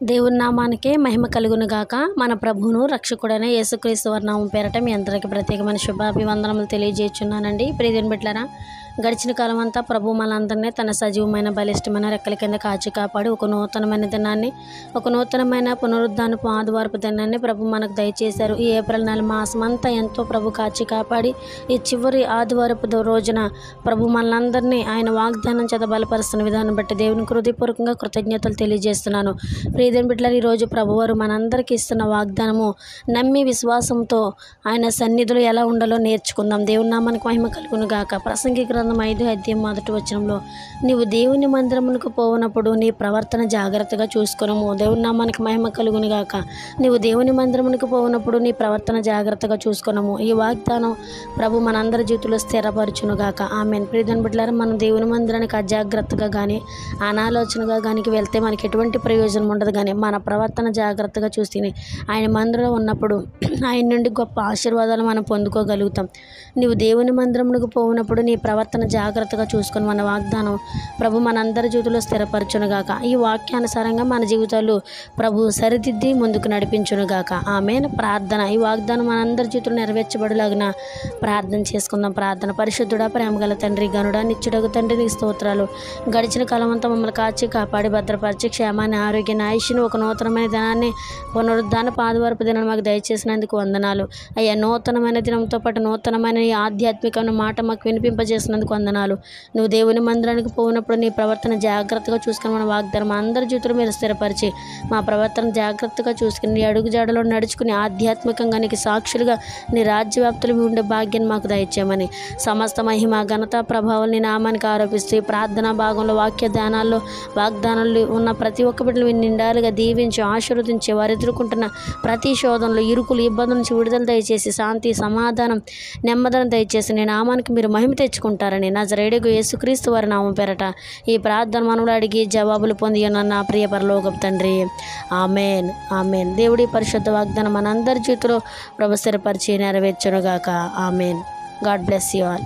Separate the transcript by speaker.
Speaker 1: దేవుని నామానికే మహిమ కలుగును గాక. మన ప్రభువును రక్షకుడైన యేసుక్రీస్తు వారి నామం పేరట మీ అందరికీ ప్రత్యేకమైన శుభాభివందనములు తెలియజేస్తున్నానండి. ప్రియదేవుని బిడ్డలారా, గడిచిన కాలం అంతా ప్రభు మనందరినీ తన సజీవమైన బలిష్టమైన రెక్కల కింద కాచి కాపాడి ఒక నూతనమైన దినాన్ని, ఒక నూతనమైన పునరుద్ధానపు ఆదివారపు దినాన్ని ప్రభు మనకు దయచేశారు. ఈ ఏప్రిల్ నెల మాసం అంతా ఎంతో ప్రభు కాచి కాపాడి ఈ చివరి ఆదివారపు రోజున ప్రభు మనందరినీ ఆయన వాగ్దానం చేత బలపరుస్తున్న విధానం బట్టి దేవునికి హృదయపూర్వకంగా కృతజ్ఞతలు తెలియజేస్తున్నాను. ప్రియదేవుని బిడ్డలారా, ఈరోజు ప్రభువారు మనందరికీ ఇస్తున్న వాగ్దానము నమ్మి విశ్వాసంతో ఆయన సన్నిధిలో ఎలా ఉండాలో నేర్చుకుందాం. దేవుని నామానికి మహిమ కలుగును గాక. ప్రసంగి గ్రంథం 5 అధ్యాయం 1 వచనంలో, నీవు దేవుని మందిరమునకు పోవునప్పుడు నీ ప్రవర్తన జాగ్రత్తగా చూసుకొనుము. దేవుని నామానికి మహిమ కలుగును గాక. నీవు దేవుని మందిరమునకు పోవునప్పుడు నీ ప్రవర్తన జాగ్రత్తగా చూసుకొనుము. ఈ వాగ్దానం ప్రభు మనందరి జీవితంలో స్థిరపరచును గాక. ఆమేన్. ప్రియదేవుని బిడ్డలారా, మనం దేవుని మందిరానికి అజాగ్రత్తగా కానీ అనాలోచనగా కానీ వెళ్తే మనకి ఎటువంటి ప్రయోజనం ఉండదు. కానీ మన ప్రవర్తన జాగ్రత్తగా చూసి ఆయన మందిరంలో ఉన్నప్పుడు ఆయన నుండి గొప్ప ఆశీర్వాదాలు మనం పొందుకోగలుగుతాం. నీవు దేవుని మందిరమునకు పోవునప్పుడు నీ ప్రవర్తన జాగ్రత్తగా చూసుకొని మన వాగ్దానం ప్రభు మనందరి జీవితంలో స్థిరపరచునుగాక. ఈ వాక్యానుసారంగా మన జీవితాలు ప్రభు సరిదిద్ది ముందుకు నడిపించునుగాక. ఆమేన్. ప్రార్థన. ఈ వాగ్దానం మనందరి జీవితంలో నెరవేర్చబడలాగిన ప్రార్థన చేసుకుందాం. ప్రార్థన. పరిశుద్ధుడా, ప్రేమగల తండ్రి, గనుడా, నిత్యుడగు తండ్రి, నీ స్తోత్రాలు. గడిచిన కాలం అంతా మమ్మల్ని కాచి కాపాడి భద్రపరిచి క్షేమాన్ని, ఆరోగ్యాన్ని, ఆయుష్ను, ఒక నూతనమైన దినాన్ని, పునరుద్ధాన ఆదివారపు దినాన్ని మాకు దయచేసినందుకు వందనాలు అయ్యా. నూతనమైన దినంతో పాటు నూతనమైన ఈ ఆధ్యాత్మికమైన మాట మాకు వినిపింపజేసినందుకు వందనాలు. నువ్వు దేవుని మందిరానికి పోయినప్పుడు నీ ప్రవర్తన జాగ్రత్తగా చూసుకుని మన వాగ్దానం అందరి జీవితంలో మీరు స్థిరపరిచి మా ప్రవర్తన జాగ్రత్తగా చూసుకుని నీ అడుగు జాడలో నడుచుకుని ఆధ్యాత్మికంగా నీకు సాక్షులుగా నీ రాజ్యవ్యాప్తులు ఉండే భాగ్యాన్ని మాకు దయచేయమని సమస్త మహిమ, ఘనత, ప్రభావాలు నీ నామానికి ఆరోపిస్తూ ఈ ప్రార్థనా భాగంలో వాక్య ధ్యానాల్లో వాగ్దానాలు ఉన్న ప్రతి ఒక్క బిడ్డలు నిండాలుగా దీవించి ఆశీర్వదించి వారు ఎదుర్కొంటున్న ప్రతి శోధనలు, ఇరుకులు, ఇబ్బందుల నుంచి విడుదల దయచేసి శాంతి, సమాధానం, నెమ్మదిని దయచేసి నీ నామానికి మీరు మహిమ తెచ్చుకుంటారని నజరేయుడగు యేసుక్రీస్తు వారి నామం పేరట ఈ ప్రార్థన మనవులు అడిగి జవాబులు పొంది నా ప్రియ పరలోకపు తండ్రి. ఆమేన్. ఆమేన్. దేవుడి పరిశుద్ధ వాగ్దానం మనందరి జీవితంలో ప్రభు స్థిరపరిచి నెరవేర్చునుగాక. Amen. God bless you all.